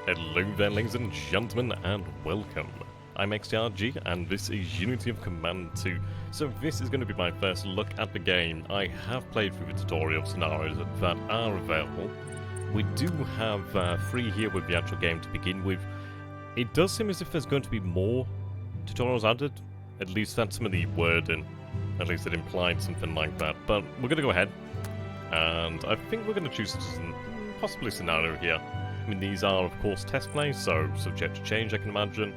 Hello there, ladies and gentlemen, and welcome. I'm XTRG, and this is Unity of Command 2. So this is going to be my first look at the game. I have played through the tutorial scenarios that are available. We do have 3 here with the actual game to begin with. It does seem as if there's going to be more tutorials added. At least that's some of the wording. At least it implied something like that. But we're going to go ahead, and I think we're going to choose possibly scenario here. I mean, these are, of course, test plays, so subject to change, I can imagine.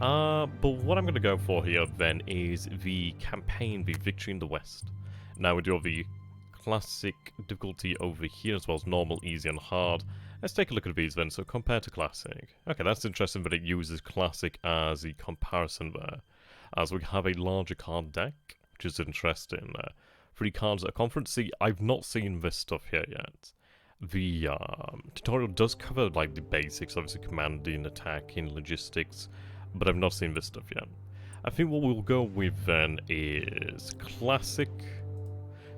But what I'm going to go for here, then, is the campaign, the Victory in the West. Now, we do have the classic difficulty over here, as well as normal, easy, and hard. Let's take a look at these, then. So, compared to classic. Okay, that's interesting that it uses classic as the comparison there. As we have a larger card deck, which is interesting. 3 cards at a conference. See, I've not seen this stuff here yet. The tutorial does cover, like, the basics, obviously commanding, attacking, logistics, but I've not seen this stuff yet. I think what we'll go with, then, is classic.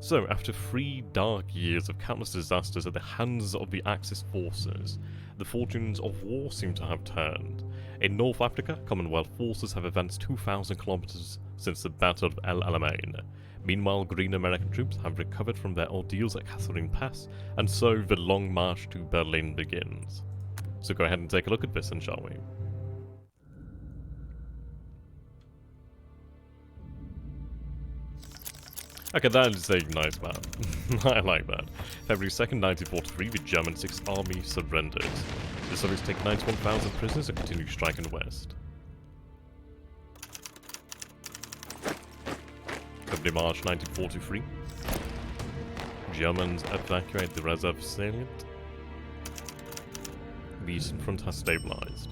So, after 3 dark years of countless disasters at the hands of the Axis forces, the fortunes of war seem to have turned. In North Africa, Commonwealth forces have advanced 2,000 kilometers since the Battle of El Alamein. Meanwhile, Green American troops have recovered from their ordeals at Catherine Pass, and so the long march to Berlin begins. So go ahead and take a look at this, and shall we? Okay, that is a nice map. I like that. February 2nd, 1943, the German 6th Army surrenders. The Soviets take 91,000 prisoners and continue striking west. February, March 1943. Germans evacuate the reserve salient. The eastern front has stabilized.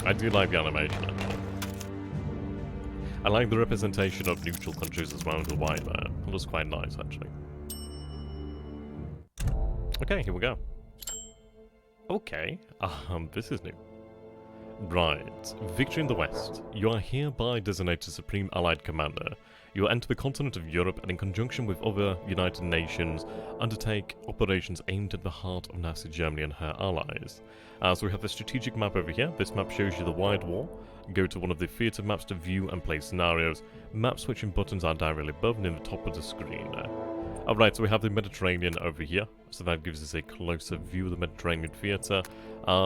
I do like the animation, actually. I like the representation of neutral countries as well as the white there. It looks quite nice, actually. Okay, here we go. Okay, this is new. Right, Victory in the West. You are hereby designated Supreme Allied Commander. You will enter the continent of Europe and in conjunction with other United Nations undertake operations aimed at the heart of Nazi Germany and her allies. So we have the strategic map over here. This map shows you the wide war. Go to one of the theatre maps to view and play scenarios. Map switching buttons are directly above and in the top of the screen. Alright, so we have the Mediterranean over here, so that gives us a closer view of the Mediterranean theatre.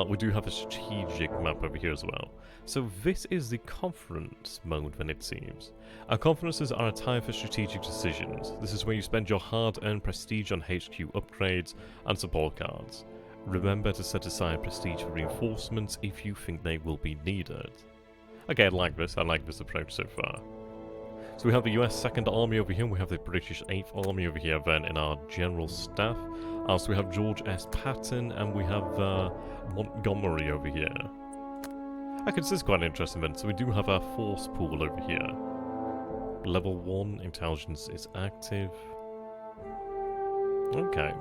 We do have a strategic map over here as well. So this is the conference mode, then, it seems. Conferences are a time for strategic decisions. This is where you spend your hard-earned prestige on HQ upgrades and support cards. Remember to set aside prestige for reinforcements if you think they will be needed. Okay, I like this approach so far. So we have the US 2nd Army over here, we have the British 8th Army over here then in our General Staff. So we have George S. Patton and we have Montgomery over here. Okay, this is quite interesting then. So we do have our force pool over here. Level 1, intelligence is active. Okay.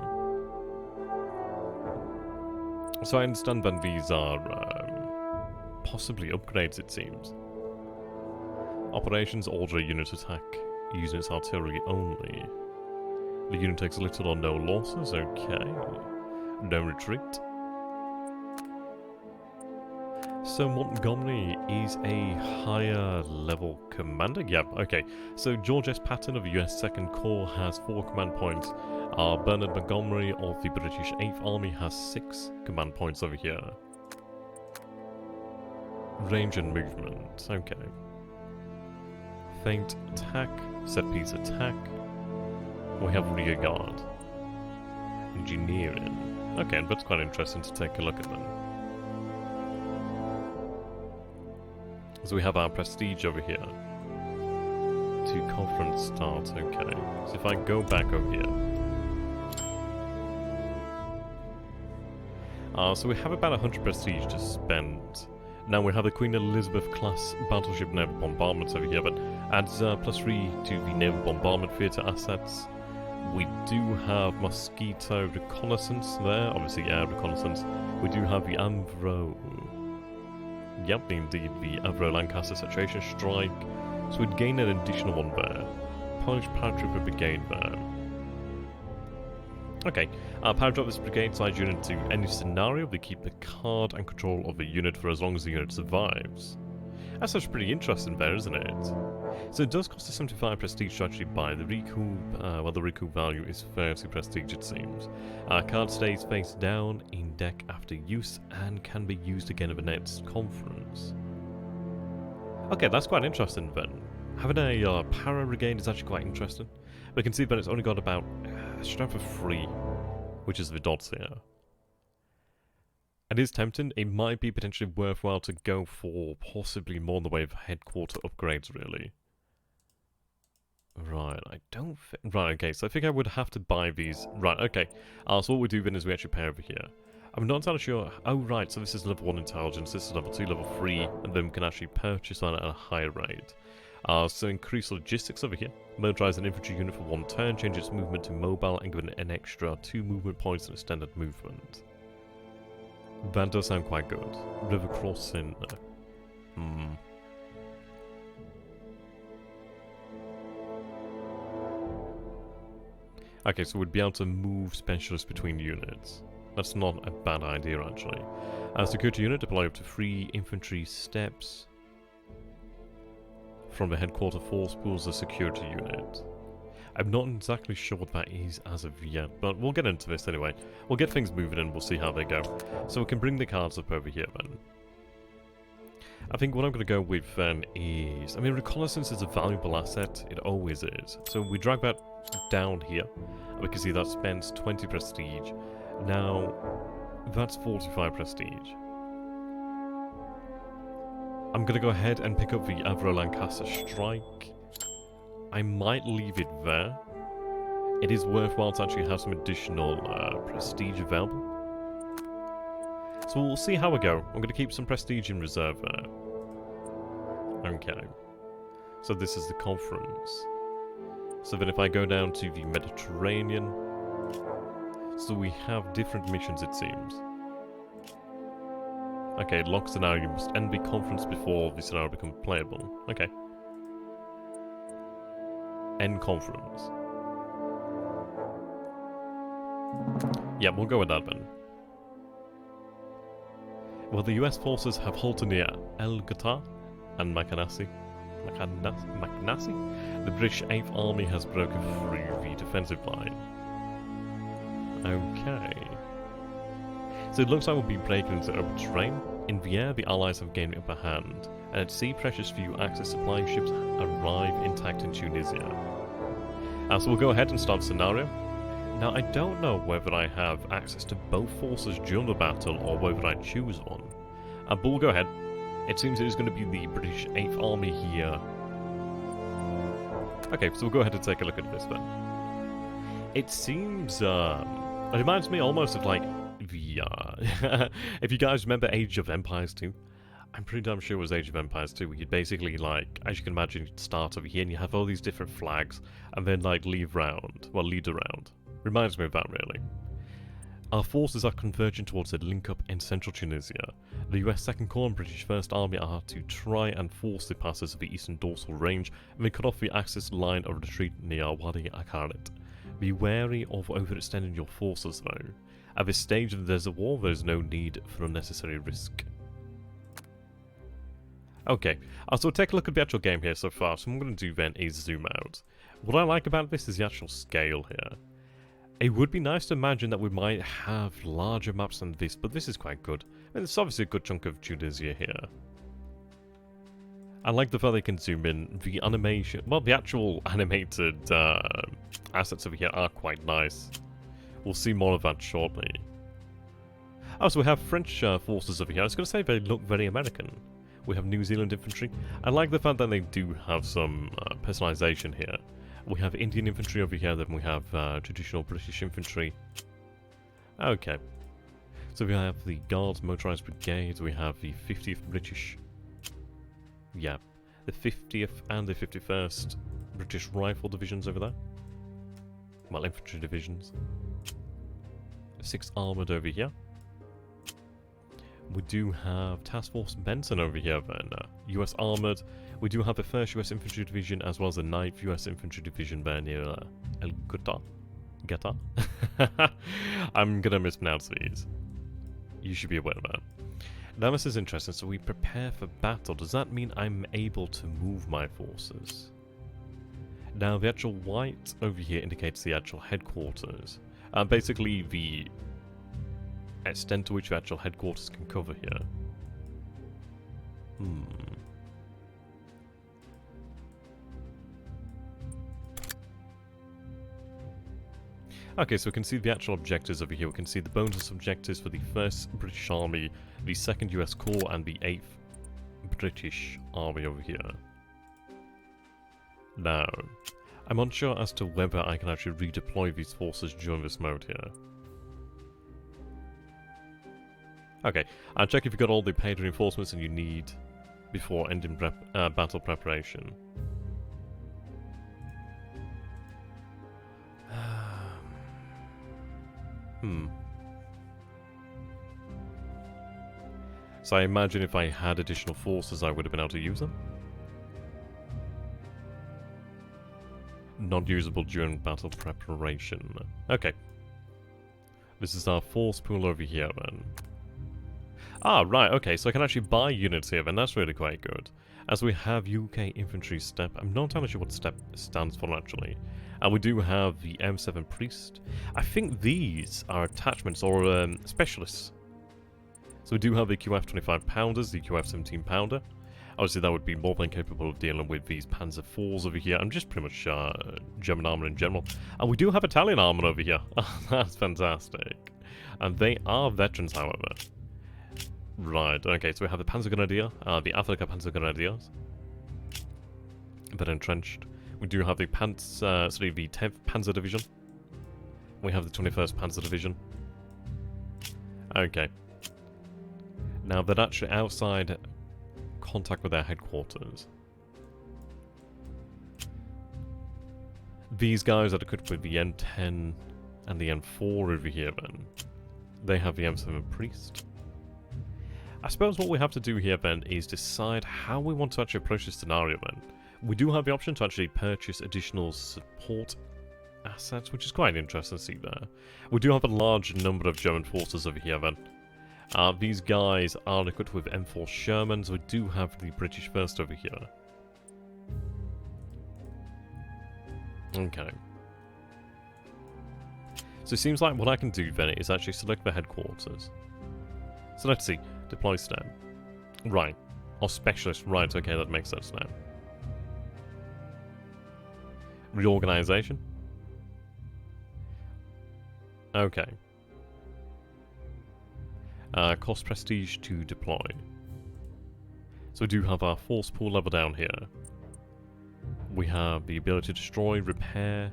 So I understand that these are possibly upgrades, it seems. Operations order a unit attack using its artillery only. The unit takes little or no losses, okay. No retreat. So Montgomery is a higher level commander? Yep, okay. So George S. Patton of the US 2nd Corps has 4 command points. Bernard Montgomery of the British 8th Army has 6 command points over here. Range and movement, okay. Feint attack, set piece attack. We have rear guard. Engineering. Okay, that's quite interesting to take a look at them. So we have our prestige over here. To conference start, okay. So if I go back over here. So we have about 100 prestige to spend. Now we have the Queen Elizabeth class battleship naval bombardments over here, but adds +3 to the naval bombardment theatre assets. We do have Mosquito reconnaissance there, obviously air reconnaissance. We do have the Avro. Yep, indeed, the Avro Lancaster Saturation Strike. So we'd gain an additional one there. Polish Paratrooper Brigade there. Okay, power drop this brigade size unit to any scenario. They keep the card and control of the unit for as long as the unit survives. That's actually pretty interesting there, isn't it? So it does cost us 75 prestige to actually buy. The recoup, well, the recoup value is 30 prestige, it seems. Card stays face down in deck after use and can be used again at the next conference. Okay, that's quite interesting then. Having a para brigade is actually quite interesting. We can see that it's only got about strength of 3, which is the dots here. It is tempting. It might be potentially worthwhile to go for possibly more in the way of headquarter upgrades, really. Right, I don't think... Right, okay, so I think I would have to buy these. Right, okay. So what we do then is we actually pay over here. I'm not entirely sure... Oh, right, so this is level 1 intelligence, this is level 2, level 3, and then we can actually purchase that at a higher rate. So increase logistics over here. Militarize an infantry unit for 1 turn, change its movement to mobile, and give it an extra 2 movement points and extended movement. That does sound quite good. River crossing. Okay, so we'd be able to move specialists between units. That's not a bad idea, actually. Security unit, deploy up to 3 infantry steps from the headquarter force pools the security unit. I'm not exactly sure what that is as of yet, but we'll get into this anyway. We'll get things moving and we'll see how they go. So we can bring the cards up over here then. I think what I'm going to go with then is... I mean, reconnaissance is a valuable asset. It always is. So we drag that down here. And we can see that spends 20 prestige. Now, that's 45 prestige. I'm going to go ahead and pick up the Avro Lancaster Strike. I might leave it there. It is worthwhile to actually have some additional prestige available. So we'll see how we go. I'm going to keep some prestige in reserve there. Okay. So this is the conference. So then if I go down to the Mediterranean... So we have different missions, it seems. Okay, lock scenario. You must end the conference before the scenario becomes playable. Okay. End conference. Yeah, we'll go with that then. Well, the US forces have halted near El Ghouta and Makanasi. The British 8th Army has broken through the defensive line. Okay. So it looks like we'll be breaking into open terrain. In the air, the Allies have gained upper hand, and at sea, precious few Axis supply ships arrive intact in Tunisia. So we'll go ahead and start the scenario. Now, I don't know whether I have access to both forces during the battle, or whether I choose one. But we'll go ahead. It seems it is going to be the British 8th Army here. Okay, so we'll go ahead and take a look at this then. It seems, it reminds me almost of like the, if you guys remember Age of Empires 2, I'm pretty damn sure it was Age of Empires 2, where you'd basically, like, as you can imagine, you'd start over here and you have all these different flags, and then, like, lead around. Reminds me of that, really. Our forces are converging towards a link-up in central Tunisia. The US 2nd Corps and British 1st Army are to try and force the passes of the eastern dorsal range, and they cut off the Axis line of retreat near Wadi Akarit. Be wary of overextending your forces, though. At this stage of the Desert War, there is no need for unnecessary risk. Okay, so take a look at the actual game here so far. So what I'm going to do then is zoom out. What I like about this is the actual scale here. It would be nice to imagine that we might have larger maps than this, but this is quite good. I mean, it's obviously a good chunk of Tunisia here. I like the fact they can zoom in. The animation, well, the actual animated assets over here are quite nice. We'll see more of that shortly. Oh, so we have French forces over here. I was going to say they look very American. We have New Zealand infantry. I like the fact that they do have some personalization here. We have Indian infantry over here, then we have traditional British infantry. Okay. So we have the Guards Motorized Brigade, we have the 50th British... Yeah, the 50th and the 51st British Rifle Divisions over there. Well, infantry divisions. 6th Armoured over here. We do have Task Force Benson over here then, US Armoured. We do have the 1st US Infantry Division as well as the 9th US Infantry Division there near El Ghouta. Geta? I'm gonna mispronounce these. You should be aware of that. Now this is interesting, so we prepare for battle. Does that mean I'm able to move my forces? Now the actual white over here indicates the actual headquarters. Basically the extent to which the actual headquarters can cover here. Okay, so we can see the actual objectives over here. We can see the bonus objectives for the 1st British Army, the 2nd US Corps, and the 8th British Army over here. Now, I'm unsure as to whether I can actually redeploy these forces during this mode here. Okay, I'll check if you've got all the paid reinforcements that you need before ending battle preparation. So I imagine if I had additional forces I would have been able to use them. Not usable during battle preparation. Okay. This is our force pool over here then. Ah, right, okay, so I can actually buy units here then, that's really quite good. As we have UK Infantry Step, I'm not entirely sure what Step stands for actually. And we do have the M7 Priest. I think these are attachments or specialists. So we do have the QF 25 pounders, the QF 17 pounder. Obviously that would be more than capable of dealing with these Panzer IVs over here. I'm just pretty much German armour in general. And we do have Italian armour over here. That's fantastic. And they are veterans, however. Right, okay, so we have the Panzer Grenadier, the Afrika Panzer Grenadiers. They're entrenched. We do have the the 10th Panzer Division. We have the 21st Panzer Division. Okay. Now they're actually outside contact with their headquarters. These guys are equipped with the M10 and the M4 over here then. They have the M7 Priest. I suppose what we have to do here then is decide how we want to actually approach this scenario then. We do have the option to actually purchase additional support assets, which is quite interesting to see there. We do have a large number of German forces over here then. These guys are equipped with M4 Shermans. We do have the British First over here. Okay. So it seems like what I can do then is actually select the headquarters. So let's see. Deploy STEM. Right. Or specialist. Right, okay, that makes sense now. Reorganization. Okay. Cost prestige to deploy. So we do have our force pool level down here. We have the ability to destroy, repair,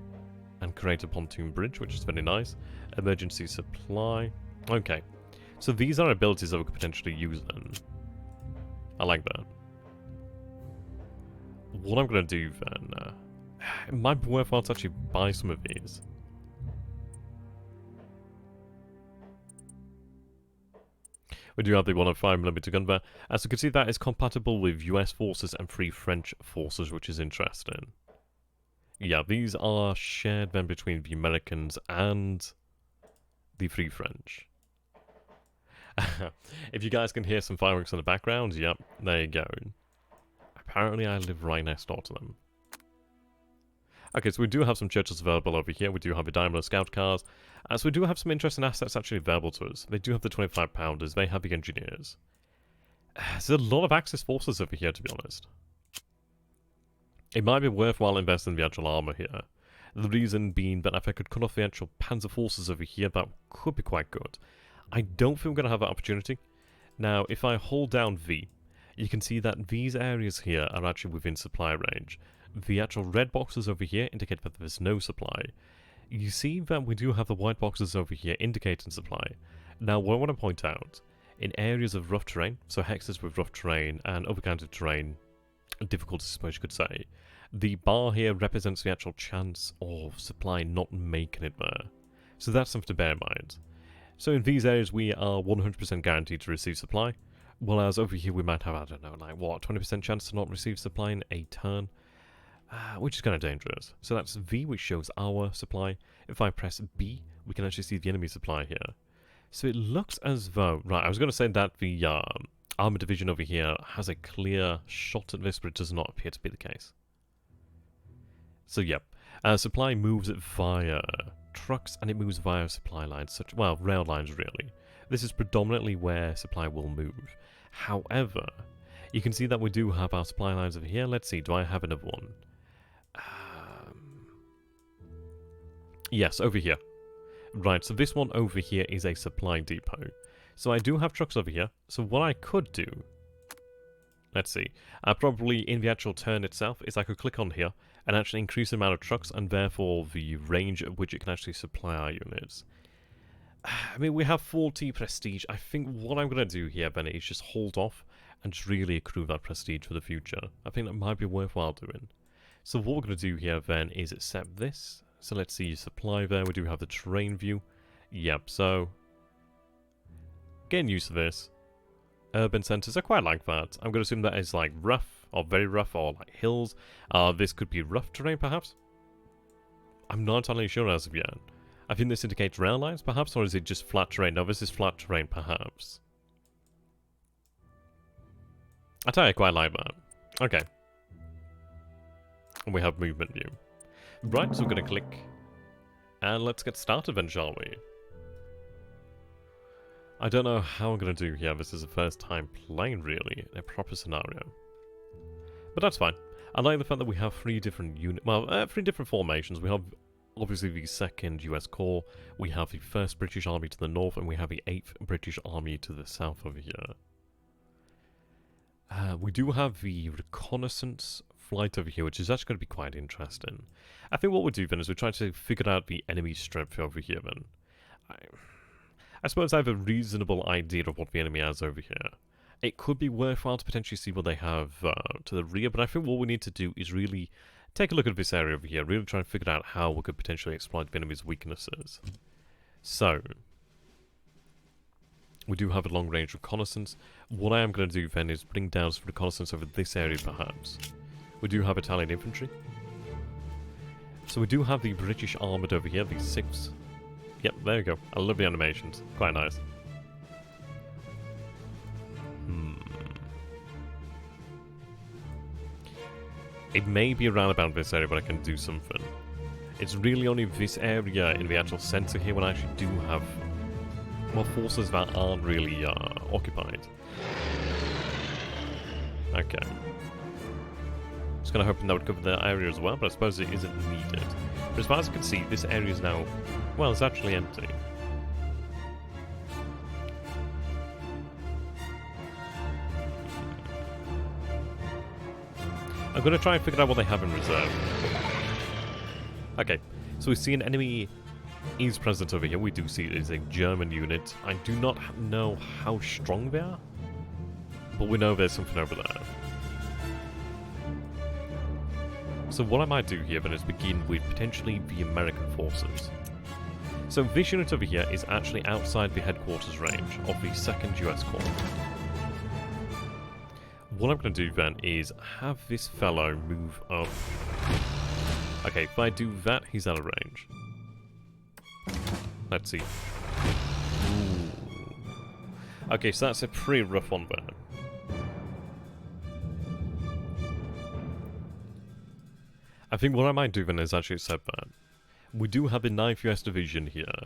and create a pontoon bridge, which is very nice. Emergency supply. Okay. So these are abilities that we could potentially use then. I like that. What I'm going to do then... it might be worthwhile to actually buy some of these. We do have the 105mm gun there. As you can see, that is compatible with US forces and 3 French forces, which is interesting. Yeah, these are shared then between the Americans and the 3 French. If you guys can hear some fireworks in the background, yep, there you go. Apparently I live right next door to them. Okay, so we do have some churches available over here. We do have the Daimler Scout cars. So we do have some interesting assets actually available to us. They do have the 25 pounders. They have the engineers. There's a lot of Axis forces over here, to be honest. It might be worthwhile investing in the actual armor here. The reason being that if I could cut off the actual panzer forces over here, that could be quite good. I don't think we're going to have that opportunity. Now, if I hold down V, you can see that these areas here are actually within supply range. The actual red boxes over here indicate that there's no supply. You see that we do have the white boxes over here indicating supply. Now, what I want to point out, in areas of rough terrain, so hexes with rough terrain and other kinds of terrain, difficulties I suppose you could say, the bar here represents the actual chance of supply not making it there. So that's something to bear in mind. So in these areas we are 100% guaranteed to receive supply, whereas over here we might have, I don't know, like what, 20% chance to not receive supply in a turn. which is kind of dangerous. So that's V, which shows our supply. If I press B, we can actually see the enemy supply here. So it looks as though... Right, I was going to say that the armor division over here has a clear shot at this, but it does not appear to be the case. So, yep. Supply moves via trucks, and it moves via supply lines, well, rail lines, really. This is predominantly where supply will move. However, you can see that we do have our supply lines over here. Let's see, do I have another one? Yes, over here. Right, so this one over here is a supply depot. So I do have trucks over here. So what I could do... Let's see. Probably in the actual turn itself is I could click on here and actually increase the amount of trucks and therefore the range at which it can actually supply our units. I mean, we have 40 prestige. I think what I'm going to do here, then, is just hold off and just really accrue that prestige for the future. I think that might be worthwhile doing. So what we're going to do here, then, is accept this. So let's see, supply there. We do have the terrain view. Yep, so... Getting used to this. Urban centres, I quite like that. I'm going to assume that is like rough, or very rough, or like hills. This could be rough terrain, perhaps? I'm not entirely sure as of yet. I think this indicates rail lines, perhaps, or is it just flat terrain? No, this is flat terrain, perhaps. I tell you, I quite like that. Okay. And we have movement view. Right, so we're going to click. And let's get started then, shall we? I don't know how I'm going to do here. This is the first time playing, really, in a proper scenario. But that's fine. I like the fact that we have three different three different formations. We have, obviously, the 2nd US Corps. We have the 1st British Army to the north, and we have the 8th British Army to the south over here. We do have the reconnaissance flight over here, which is actually going to be quite interesting. I think what we'll do then is we'll try to figure out the enemy strength over here then. I suppose I have a reasonable idea of what the enemy has over here. It could be worthwhile to potentially see what they have to the rear, but I think what we need to do is really take a look at this area over here, really try and figure out how we could potentially exploit the enemy's weaknesses. So, we do have a long-range reconnaissance. What I am going to do then is bring down some reconnaissance over this area, perhaps. We do have Italian infantry. So we do have the British armoured over here, the 6th. Yep, there you go. I love the animations. Quite nice. It may be around about this area, but I can do something. It's really only this area in the actual centre here when I actually do have, well, forces that aren't really occupied. Okay. Just kind of hoping that would cover the area as well, but I suppose it isn't needed. But as far as I can see, this area is now, well, it's actually empty. I'm going to try and figure out what they have in reserve. Okay, so we see an enemy is present over here. We do see it is a German unit. I do not know how strong they are, but we know there's something over there. So what I might do here then is begin with potentially the American forces. So this unit over here is actually outside the headquarters range of the 2nd US Corps. What I'm going to do then is have this fellow move up. Okay, if I do that, he's out of range. Let's see. Ooh. Okay, so that's a pretty rough one there. I think what I might do then is actually accept that. We do have the 9th US Division here.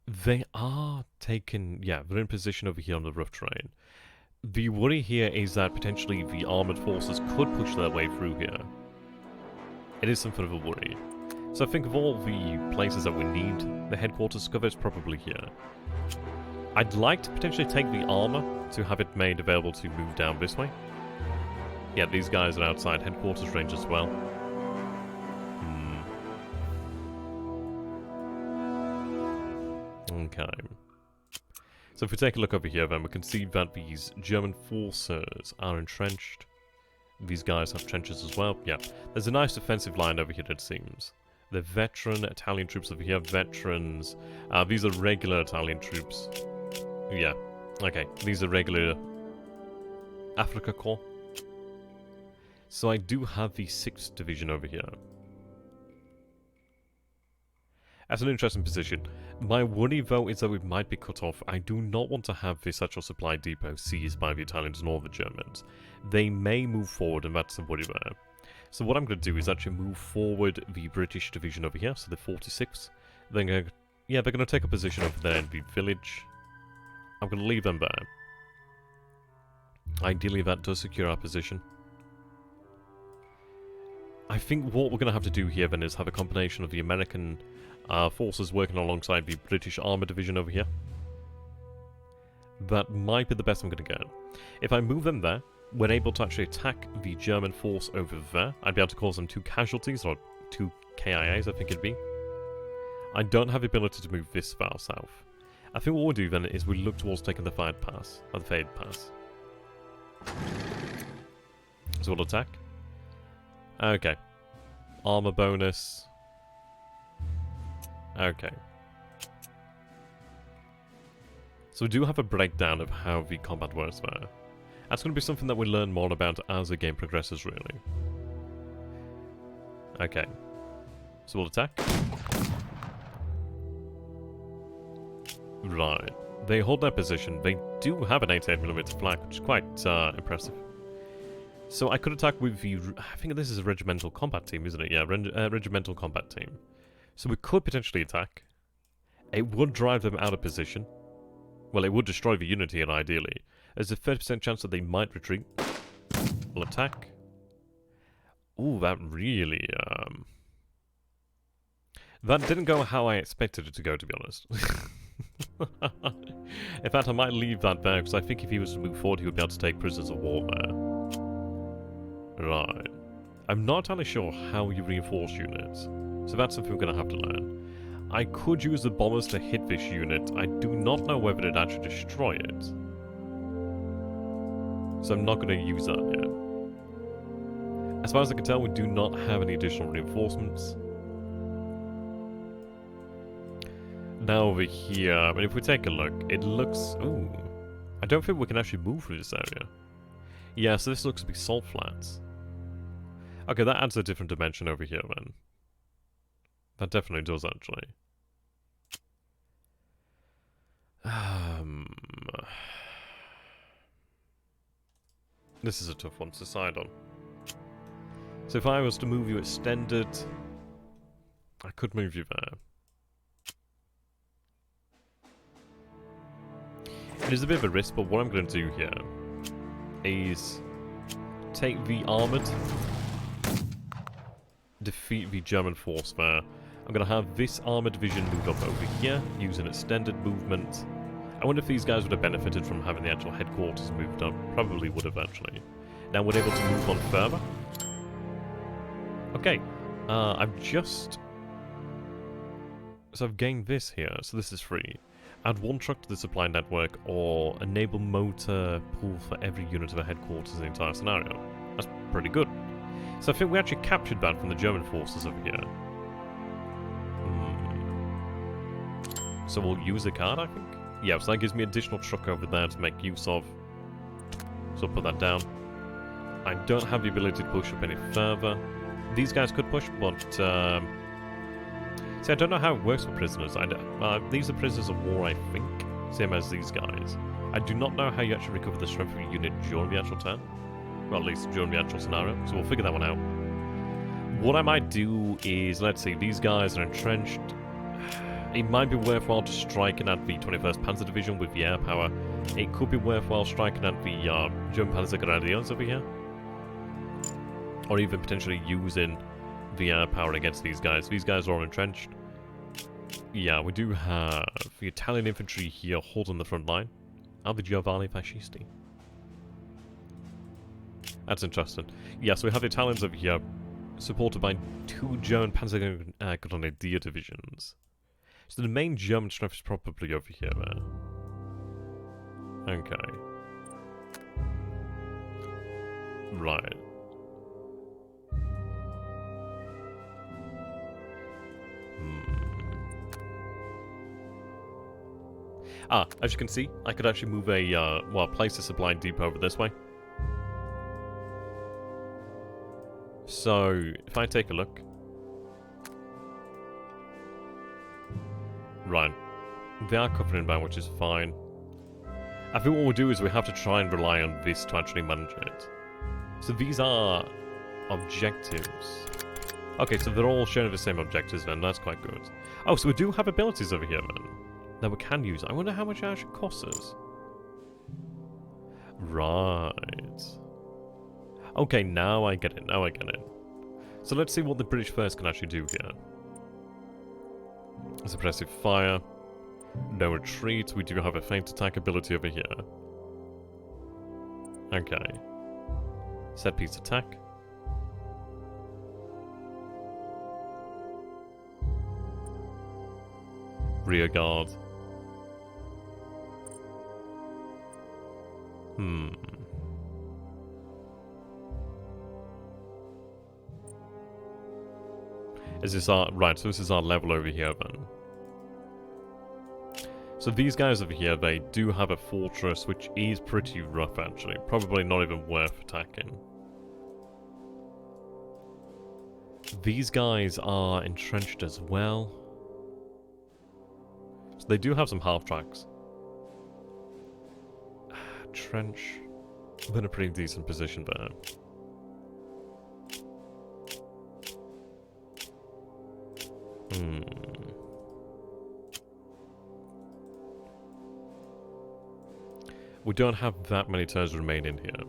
They are taken... yeah, they're in position over here on the rough terrain. The worry here is that potentially the armoured forces could push their way through here. It is something of a worry. So I think of all the places that we need the headquarters to cover, it's probably here. I'd like to potentially take the armour to have it made available to move down this way. Yeah, these guys are outside headquarters range as well. Okay. So if we take a look over here, then we can see that these German forces are entrenched. These guys have trenches as well. Yeah, there's a nice defensive line over here, it seems. The veteran Italian troops over here, veterans. These are regular Italian troops. Yeah, okay, these are regular Africa Corps. So I do have the 6th Division over here. That's an interesting position. My worry, though, is that we might be cut off. I do not want to have this actual supply depot seized by the Italians nor the Germans. They may move forward, and that's a worry there. So what I'm going to do is actually move forward the British division over here, so the 46th. Then, they're going to take a position over there in the village. I'm going to leave them there. Ideally, that does secure our position. I think what we're going to have to do here, then, is have a combination of the American forces working alongside the British Armour Division over here. That might be the best I'm going to get. If I move them there, we're able to actually attack the German force over there. I'd be able to cause them 2 casualties, or 2 KIAs, I think it'd be. I don't have the ability to move this far south. I think what we'll do then is we look towards taking the Fade Pass, or the Fade Pass. So we'll attack. Okay. Armor bonus. Okay. So we do have a breakdown of how the combat works there. That's going to be something that we learn more about as the game progresses, really. Okay. So we'll attack. Right. They hold their position. They do have an 88mm flag, which is quite impressive. So I could attack with the... I think this is a regimental combat team, isn't it? Yeah, regimental combat team. So we could potentially attack. It would drive them out of position. Well, it would destroy the unit here, ideally. There's a 30% chance that they might retreat. We'll attack. Ooh, that really... That didn't go how I expected it to go, to be honest. In fact, I might leave that there, because I think if he was to move forward, he would be able to take prisoners of war there. Right. I'm not entirely sure how you reinforce units, so that's something we're going to have to learn. I could use the bombers to hit this unit. I do not know whether it'd actually destroy it. So I'm not going to use that yet. As far as I can tell, we do not have any additional reinforcements. Now over here, but if we take a look, it looks... Ooh. I don't think we can actually move through this area. Yeah, so this looks to be salt flats. Okay, that adds a different dimension over here, then. That definitely does, actually. This is a tough one to decide on. So if I was to move you extended, I could move you there. It is a bit of a risk, but what I'm going to do here is take the armoured, defeat the German force there. I'm going to have this armoured division move up over here, use an extended movement. I wonder if these guys would have benefited from having the actual headquarters moved up. Probably would have, actually. Now we're able to move on further. Okay, I've just... So I've gained this here, so this is free. Add 1 truck to the supply network, or enable motor pool for every unit of a headquarters in the entire scenario. That's pretty good. So I think we actually captured that from the German forces over here. So we'll use a card, I think? Yeah, so that gives me additional truck over there to make use of. So I'll put that down. I don't have the ability to push up any further. These guys could push, but... See, I don't know how it works for prisoners. These are prisoners of war, I think. Same as these guys. I do not know how you actually recover the strength of your unit during the actual turn. Well, at least during the actual scenario. So we'll figure that one out. What I might do is, let's see, these guys are entrenched. It might be worthwhile to striking at the 21st Panzer Division with the air power. It could be worthwhile striking at the German Panzer Grenadiers over here. Or even potentially using the air power against these guys. These guys are all entrenched. Yeah, we do have the Italian infantry here holding the front line. And the Giovanni Fascisti. That's interesting. Yeah, so we have the Italians over here, supported by 2 German Panzer Grenadier divisions. So the main German strength is probably over here, man. Okay. Right. As you can see, I could actually move a, place a supply depot over this way. So, if I take a look... Right. They are covered in ban, which is fine. I think what we'll do is we have to try and rely on this to actually manage it. So these are objectives. Okay, so they're all sharing the same objectives then, that's quite good. Oh, so we do have abilities over here then, that we can use. I wonder how much it actually costs us. Right. Okay, now I get it, now I get it. So let's see what the British First can actually do here. Suppressive fire. No retreat, we do have a feint attack ability over here. Okay. Set piece attack. Rear guard. Is this our... Right, so this is our level over here then. So these guys over here, they do have a fortress, which is pretty rough actually. Probably not even worth attacking. These guys are entrenched as well. So they do have some half-tracks. Trench. They're in a pretty decent position there. We don't have that many turns remaining here.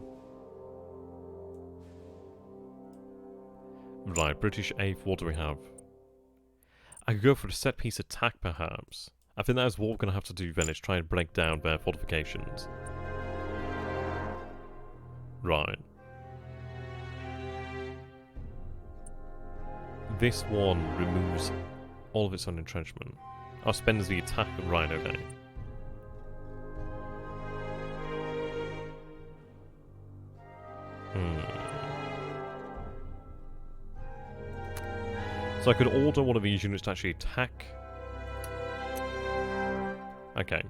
Right, British 8th, what do we have? I could go for a set piece attack perhaps. I think that is what we're going to have to do then, is try and break down their fortifications. Right. This one removes all of its own entrenchment. Oh, spends the attack. Right, okay. So I could order one of these units to actually attack. Okay.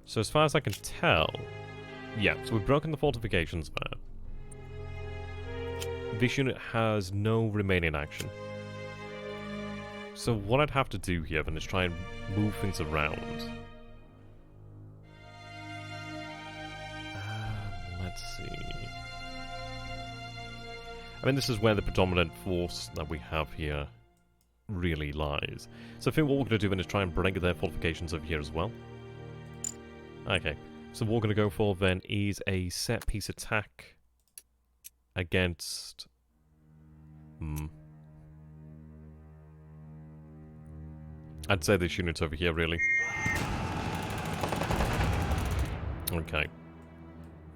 So as far as I can tell... Yeah, so we've broken the fortifications there. This unit has no remaining action. So what I'd have to do here then is try and move things around. Let's see... I mean, this is where the predominant force that we have here really lies. So I think what we're going to do then is try and break their fortifications over here as well. Okay, so what we're going to go for then is a set piece attack against... I'd say this unit's over here, really. Okay.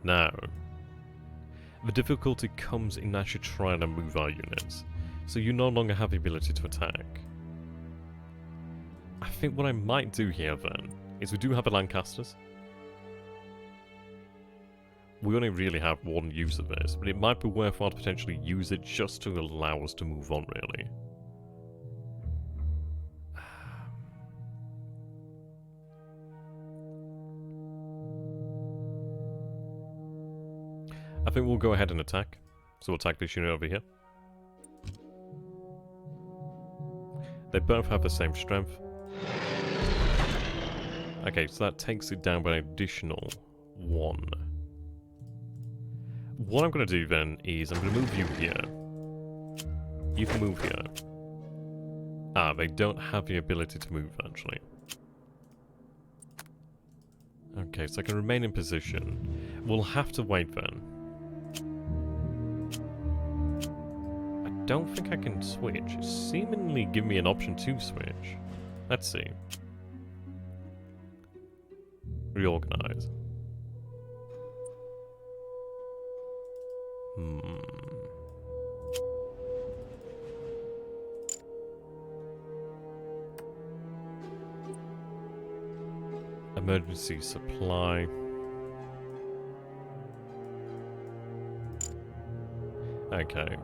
Now... The difficulty comes in actually trying to move our units. So you no longer have the ability to attack. I think what I might do here then is we do have a Lancasters. We only really have one use of this, but it might be worthwhile to potentially use it just to allow us to move on, really. I think we'll go ahead and attack. So we'll attack this unit over here. They both have the same strength. Okay, so that takes it down by an additional 1. What I'm going to do then is I'm going to move you here. You can move here. Ah, they don't have the ability to move, actually. Okay, so I can remain in position. We'll have to wait then. I don't think I can switch. It seemingly give me an option to switch. Let's see. Reorganize. Emergency supply. Okay.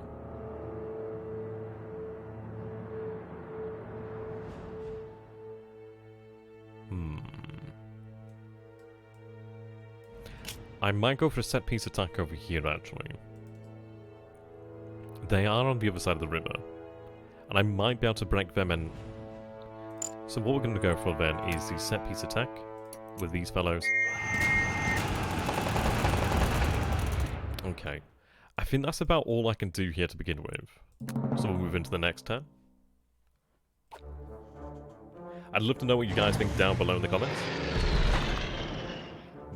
I might go for a set piece attack over here, actually. They are on the other side of the river. And I might be able to break them and... So what we're going to go for then is the set piece attack with these fellows. Okay. I think that's about all I can do here to begin with. So we'll move into the next turn. I'd love to know what you guys think down below in the comments.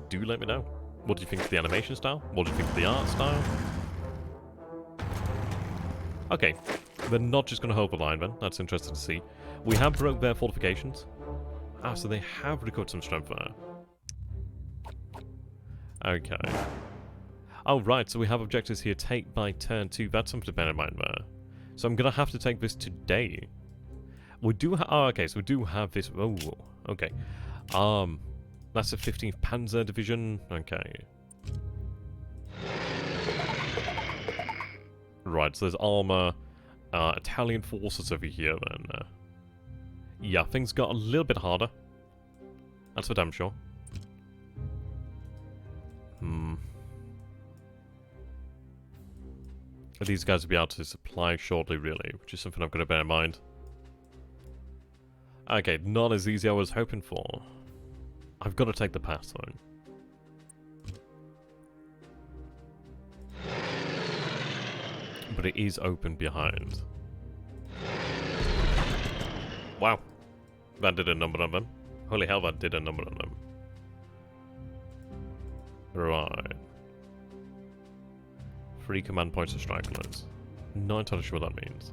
Do let me know. What do you think of the animation style? What do you think of the art style? Okay, they're not just going to hold the line then. That's interesting to see. We have broke their fortifications. Ah, so they have recovered some strength there. Okay. Oh, right, so we have objectives here. Take by turn 2. That's something to bear in mind there. So I'm going to have to take this today. We do have... Oh, okay, so we do have this... Oh, okay. That's the 15th Panzer Division. Okay. Right, so there's armor. Italian forces over here, then. Yeah, things got a little bit harder. That's for damn sure. These guys will be able to supply shortly, really, which is something I'm going to bear in mind. Okay, not as easy as I was hoping for. I've got to take the pass, though. But it is open behind. Wow. That did a number on them. Holy hell, that did a number on them. Right. 3 command points of stragglers. Not entirely sure what that means.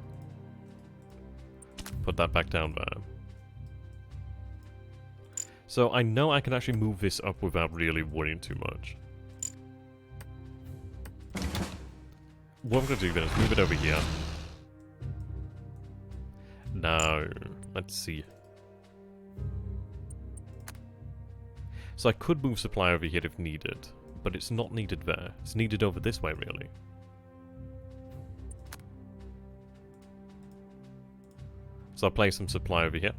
Put that back down there. So I know I can actually move this up without really worrying too much. What I'm going to do then is move it over here. Now, let's see. So I could move supply over here if needed, but it's not needed there. It's needed over this way, really. So I'll place some supply over here.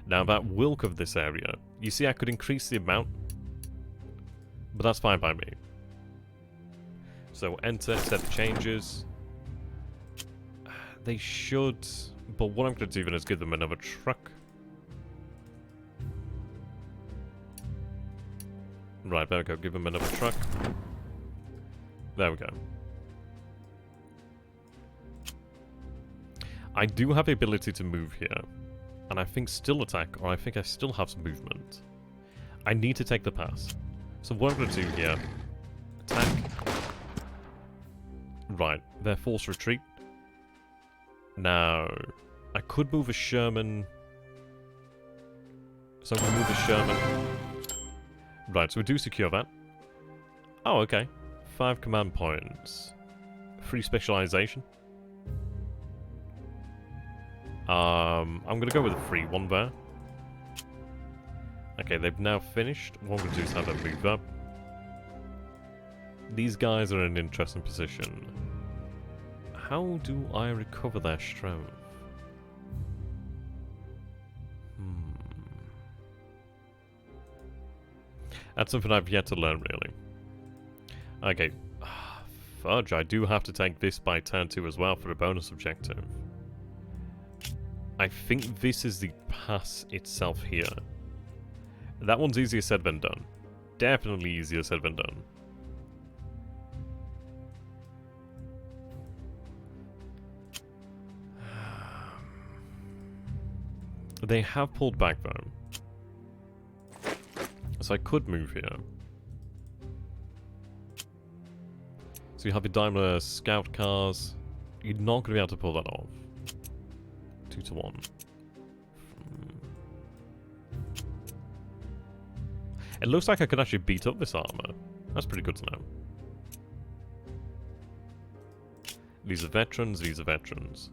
Now that will cover this area. You see, I could increase the amount, but that's fine by me. So enter, set the changes. They should, but what I'm going to do then is give them another truck. Right, there we go, give them another truck. There we go. I do have the ability to move here. And I think still attack, or I think I still have some movement. I need to take the pass. So what I'm going to do here... Attack. Right, they're forced retreat. Now, I could move a Sherman. So I'm going to move a Sherman. Right, so we do secure that. Oh, okay. 5 command points. 3 specialization. I'm going to go with a free one there. Okay, they've now finished. What I'm going to do is have them move up. These guys are in an interesting position. How do I recover their strength? That's something I've yet to learn, really. Okay. Fudge, I do have to take this by turn 2 as well for a bonus objective. I think this is the pass itself here. That one's easier said than done. Definitely easier said than done. They have pulled back though. So I could move here. So you have your Daimler scout cars. You're not going to be able to pull that off. 2 to 1. It looks like I could actually beat up this armor. That's pretty good to know. These are veterans, these are veterans.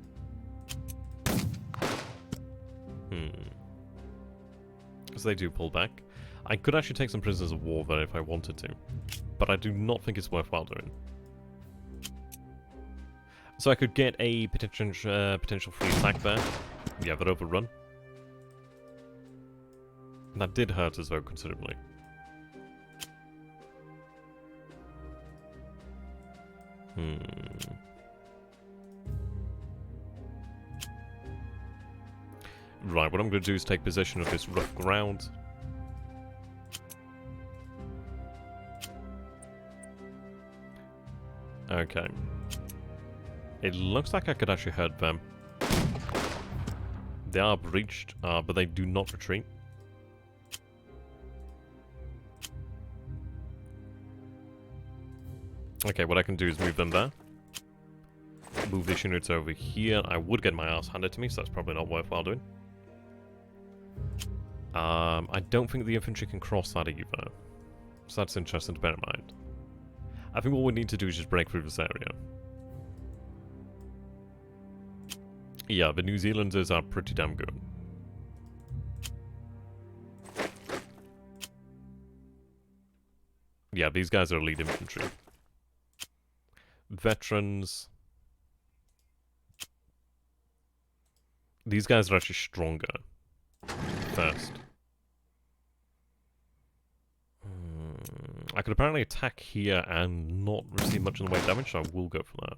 Because they do pull back. I could actually take some prisoners of war there if I wanted to. But I do not think it's worthwhile doing. So I could get a potential free attack there. Yeah, but overrun. And that did hurt us though considerably. Right, what I'm going to do is take possession of this rough ground. Okay. It looks like I could actually hurt them. They are breached, but they do not retreat. Okay, what I can do is move them there. Move this unit over here. I would get my ass handed to me, so that's probably not worthwhile doing. I don't think the infantry can cross that either. So that's interesting to bear in mind. I think what we need to do is just break through this area. Yeah, the New Zealanders are pretty damn good. Yeah, these guys are elite infantry. Veterans. These guys are actually stronger. First. I could apparently attack here and not receive much in the way of damage, so I will go for that.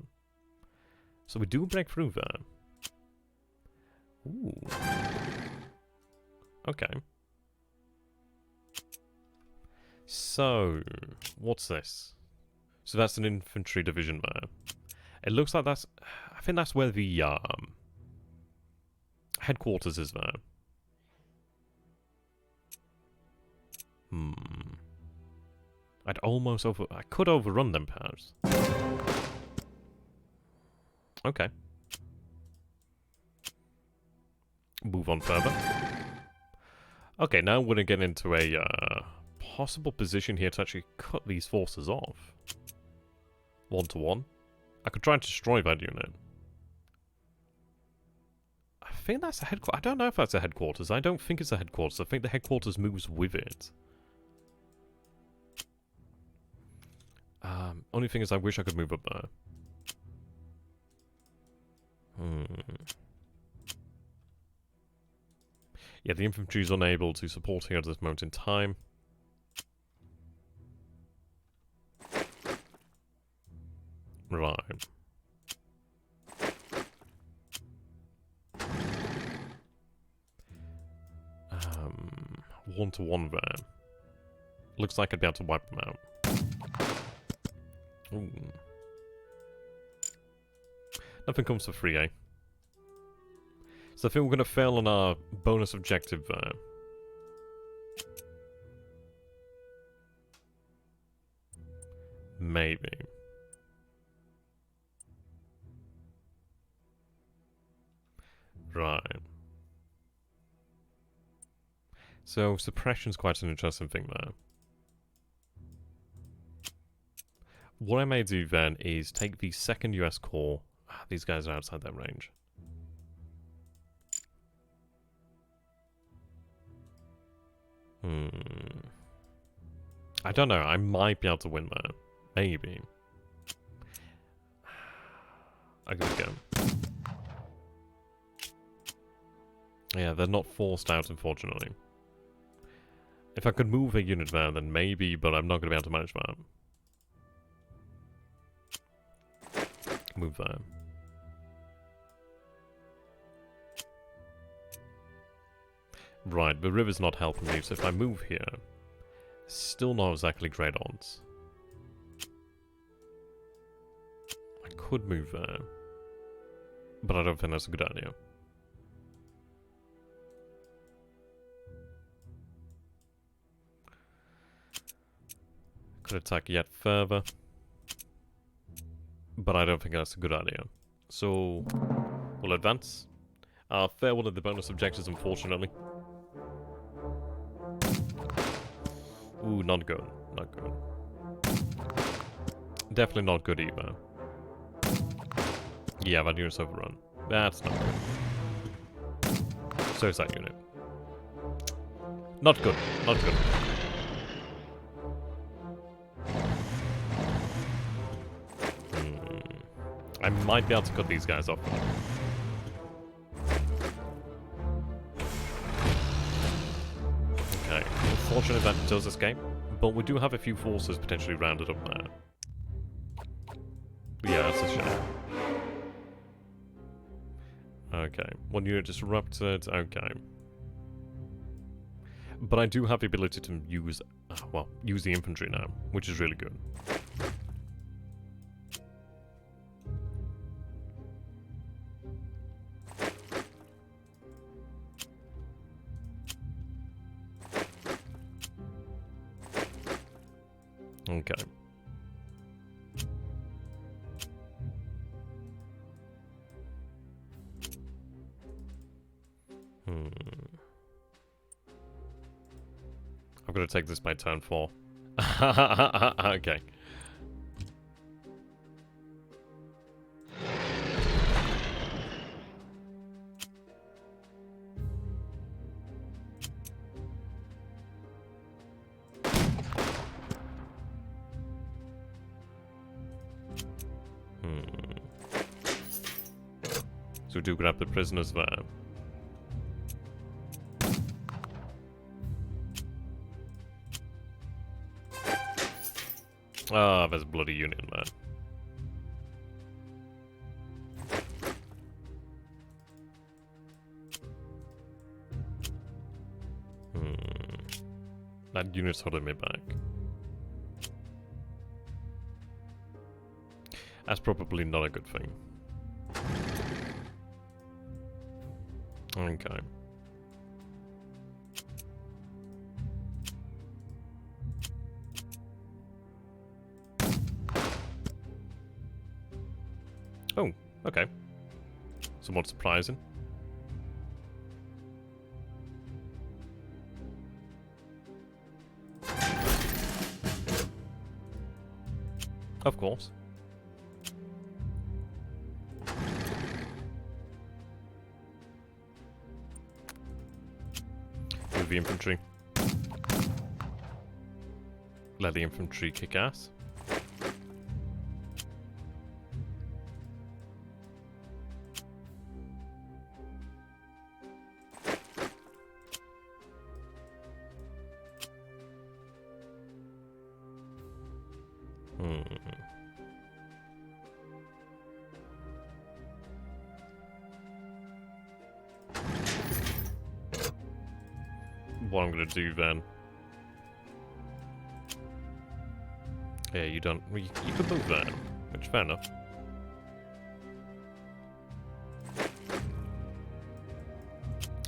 So we do break through there. Ooh. Okay. So, what's this? So that's an infantry division there. It looks like that's... I think that's where the headquarters is there. I'd almost I could overrun them, perhaps. Okay. Move on further. Okay, now we're going to get into a possible position here to actually cut these forces off. 1-to-1. I could try and destroy that unit. I think that's a headquarters. I don't know if that's a headquarters. I don't think it's a headquarters. I think the headquarters moves with it. Only thing is I wish I could move up there. Yeah, the infantry is unable to support here at this moment in time. Right. One-to-one there. Looks like I'd be able to wipe them out. Ooh. Nothing comes for free, eh? So I think we're going to fail on our bonus objective there. Maybe. Right. So suppression's quite an interesting thing there. What I may do then is take the 2nd US Corps. These guys are outside that range. I don't know. I might be able to win there. Maybe. I'm gonna go. Yeah, they're not forced out, unfortunately. If I could move a unit there, then maybe, but I'm not going to be able to manage that. Move there. Right, the river's not helping me, so if I move here, still not exactly great odds. I could move there, but I don't think that's a good idea. Could attack yet further, but I don't think that's a good idea. So, we'll advance. Fair one of the bonus objectives, unfortunately. Ooh, not good. Not good. Definitely not good either. Yeah, that unit's overrun. That's not good. So is that unit. Not good. Not good. I might be able to cut these guys off. Okay, unfortunately that does escape, but we do have a few forces potentially rounded up there. Yeah, that's a shame. Okay. 1 unit disrupted. Okay. But I do have the ability to use, well, use the infantry now, which is really good. Okay. I'm gonna take this by turn 4. Okay. So we do grab the prisoners there. Ah, there's a bloody unit in there. That unit's holding me back. That's probably not a good thing. Okay. Oh, okay. Somewhat surprising. Of course. Move the infantry. Let the infantry kick ass. What I'm gonna do then? Yeah, you don't. You could move there, which fair enough.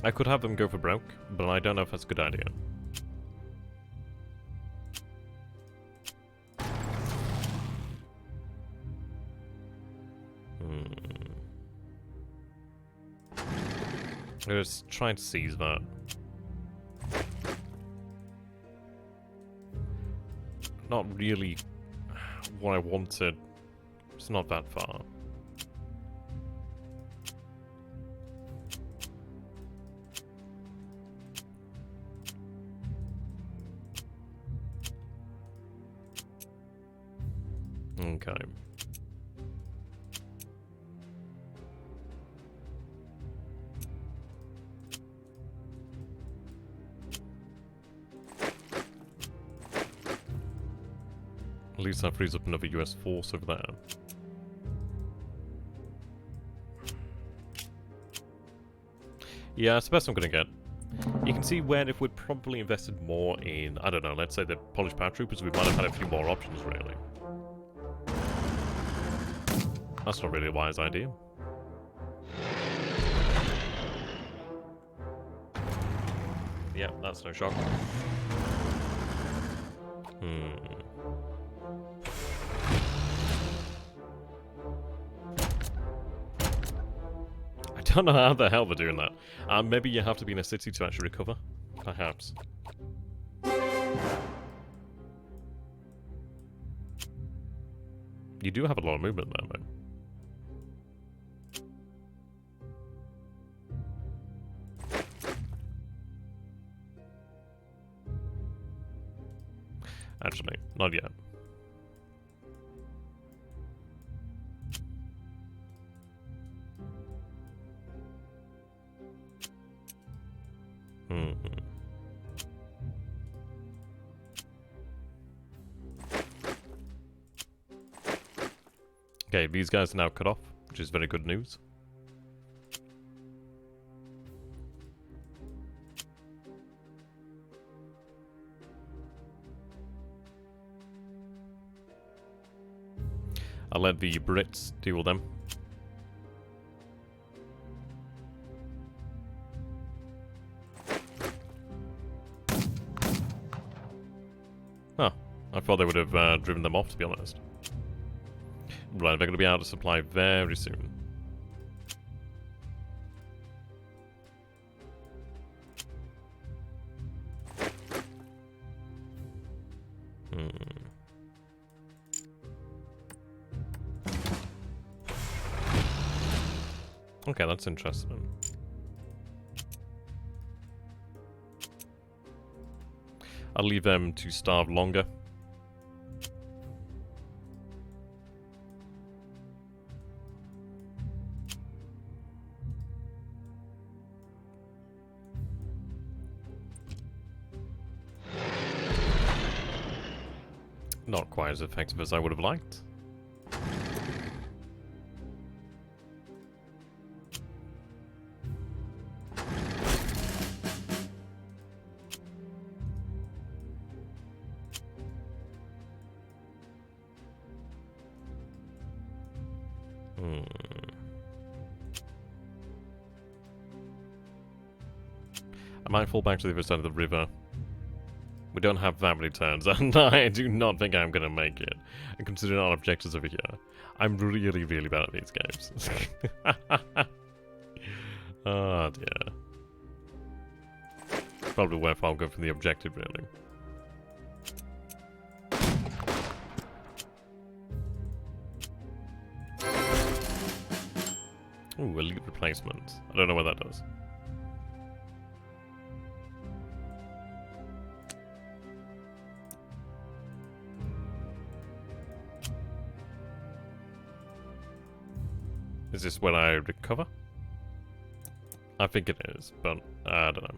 I could have them go for broke, but I don't know if that's a good idea. Let's try to seize that. Not really what I wanted. It's not that far. Okay. At least that frees up another US force over there. Yeah, it's the best I'm gonna get. You can see where if we'd probably invested more in, I don't know, let's say the Polish paratroopers, we might have had a few more options, really. That's not really a wise idea. Yeah, that's no shock. I don't know how the hell they're doing that. Maybe you have to be in a city to actually recover? Perhaps. You do have a lot of movement there, though. Actually, not yet. Okay, these guys are now cut off, which is very good news. I'll let the Brits deal with them. Oh, I thought they would have driven them off, to be honest. Right, they're going to be out of supply very soon. Okay, that's interesting. I'll leave them to starve longer. Not quite as effective as I would have liked. I might fall back to the other side of the river. We don't have that many turns, and I do not think I'm going to make it. And considering our objectives over here, I'm really, really bad at these games. Oh dear. Probably worthwhile going for the objective, really. Ooh, elite replacement. I don't know what that does. Is this when I recover? I think it is, but I don't know.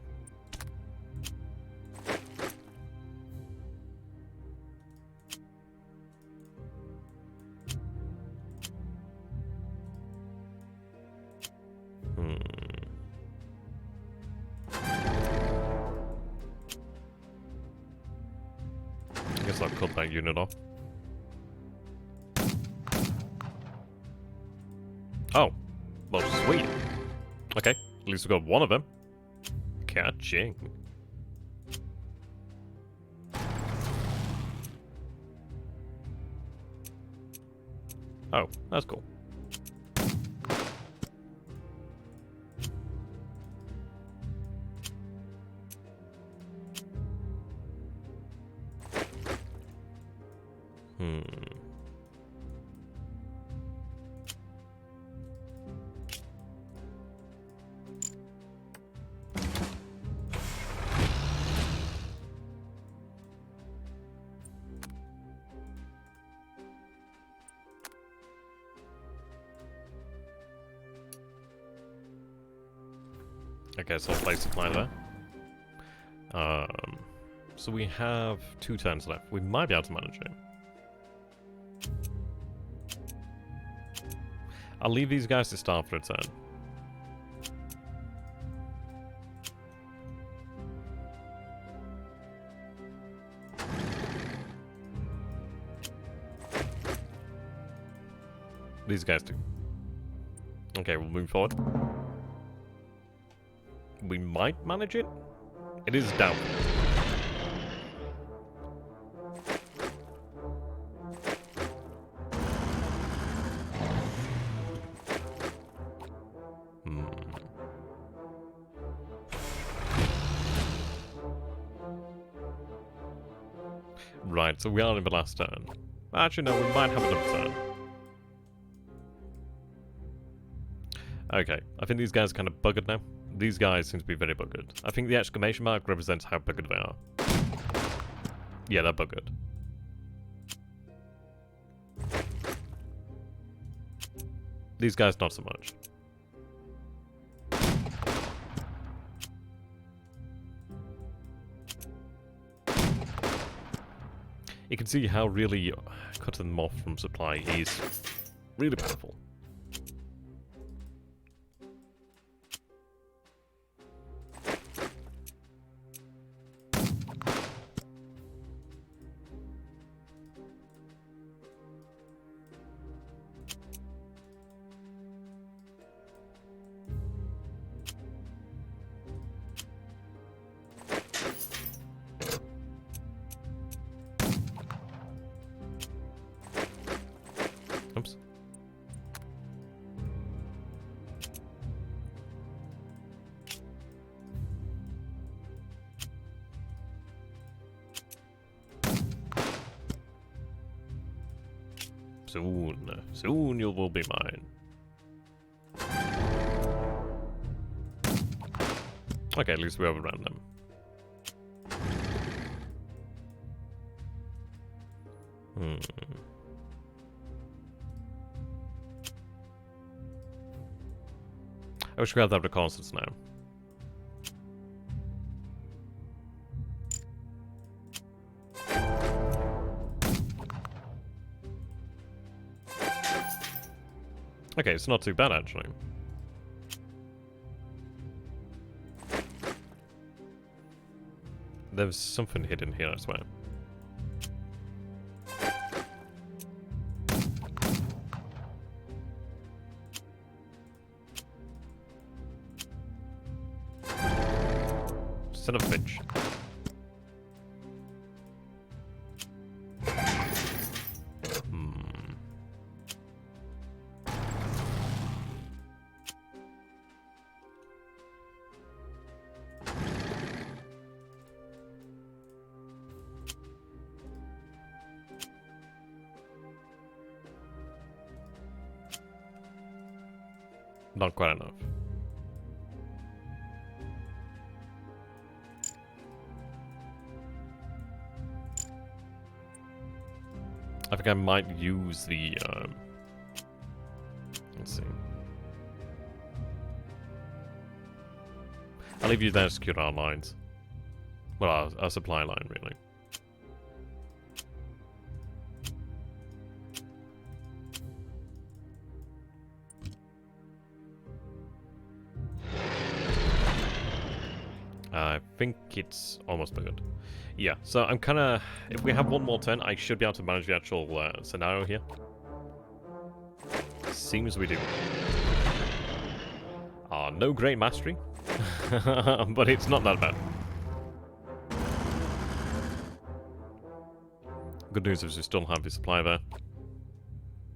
I guess I'll cut that unit off. Oh, well, sweet. Okay, at least we got one of them. Catching. Oh, that's cool. Okay, so I'll place supply there. So we have 2 turns left. We might be able to manage it. I'll leave these guys to starve for a turn. These guys do. Okay, we'll move forward. We might manage it. It is down. Right, so we are in the last turn. Actually, no, we might have another turn. Okay, I think these guys are kind of buggered now. These guys seem to be very buggered. I think the exclamation mark represents how buggered they are. Yeah, they're buggered. These guys not so much. You can see how really cutting them off from supply is Really powerful. Oops. Soon you will be mine. Okay, at least we overran them. I wish we had that reconnaissance now. Okay, it's not too bad actually. There's something hidden here, I swear. Son of a bitch. Not quite enough. I think I might use the, let's see. I'll leave you there to secure our lines. Well, our supply line, really. I think it's almost good. Yeah, so I'm kind of... If we have one more turn, I should be able to manage the actual scenario here. Seems we do. No great mastery, but it's not that bad. Good news is we still have the supply there.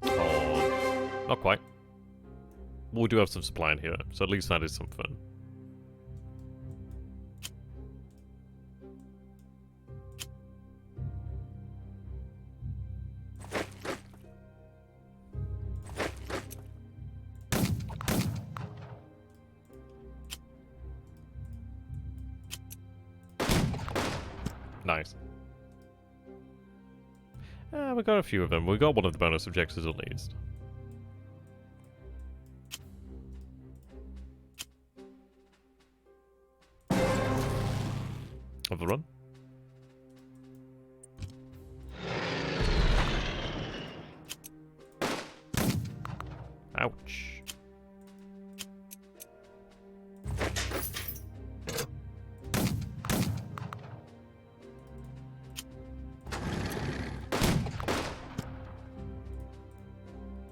Oh, not quite. But we do have some supply in here, so at least that is something. Nice. We got a few of them. We got one of the bonus objectives at least. Of the run. Ouch.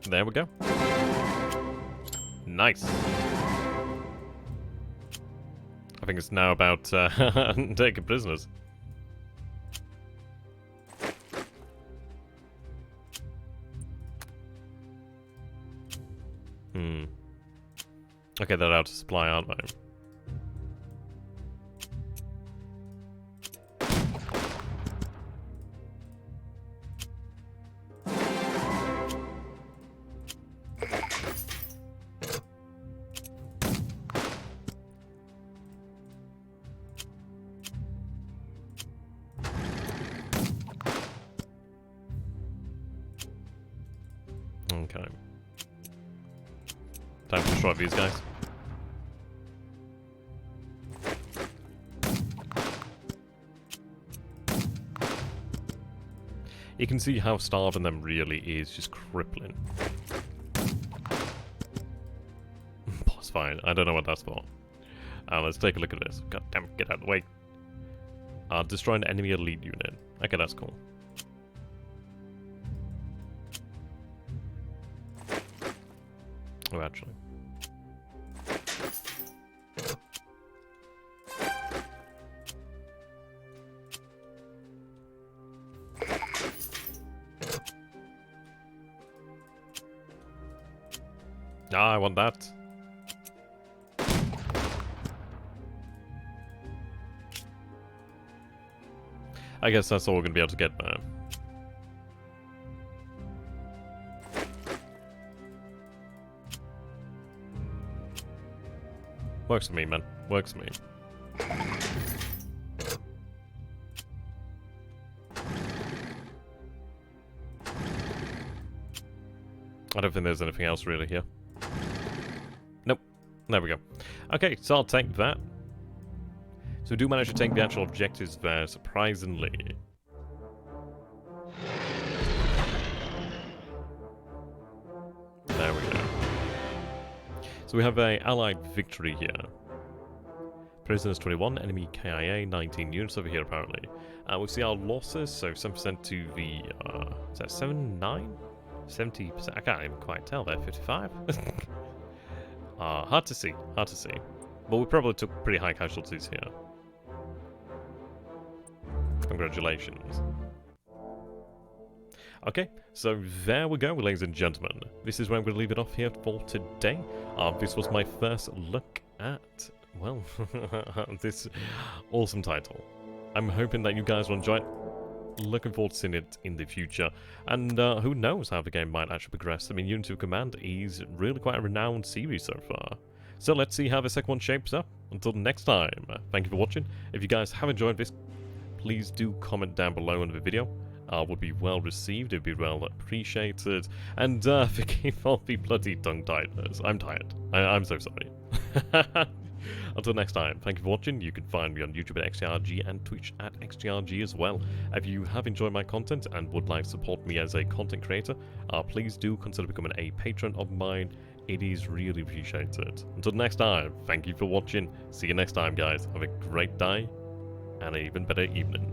There we go. Nice. I think it's now about taking prisoners. Okay, they're out of supply, aren't they? Okay. Time to destroy these guys. You can see how starving them really is just crippling. fine. I don't know what that's for. Let's take a look at this. God damn it, get out of the way. Destroy an enemy elite unit. Okay, that's cool. Oh, actually. Ah, I want that. I guess that's all we're going to be able to get now. Works for me, man. Works for me. I don't think there's anything else really here. Nope. There we go. Okay, so I'll take that. So we do manage to take the actual objectives there, surprisingly. There we go. So we have a allied victory here. Prisoners 21, enemy KIA 19 units over here apparently. We see our losses, so 7% to the, is that 79? 70%, I can't even quite tell there, 55? Hard to see, hard to see. But we probably took pretty high casualties here. Congratulations. Okay, so there we go, ladies and gentlemen. This is where I'm going to leave it off here for today. This was my first look at, well, this awesome title. I'm hoping that you guys will enjoy it. Looking forward to seeing it in the future. And who knows how the game might actually progress. I mean, Unity of Command is really quite a renowned series so far. So let's see how the second one shapes up. Until next time, thank you for watching. If you guys have enjoyed this, please do comment down below on the video. Would be well received, it'd be well appreciated. And forgive all the bloody tongue-tiedness. I'm tired. I'm so sorry. Until next time, thank you for watching. You can find me on YouTube at XTRG and Twitch at XTRG as well. If you have enjoyed my content and would like to support me as a content creator, please do consider becoming a patron of mine. It is really appreciated. Until next time, thank you for watching. See you next time, guys. Have a great day and an even better evening.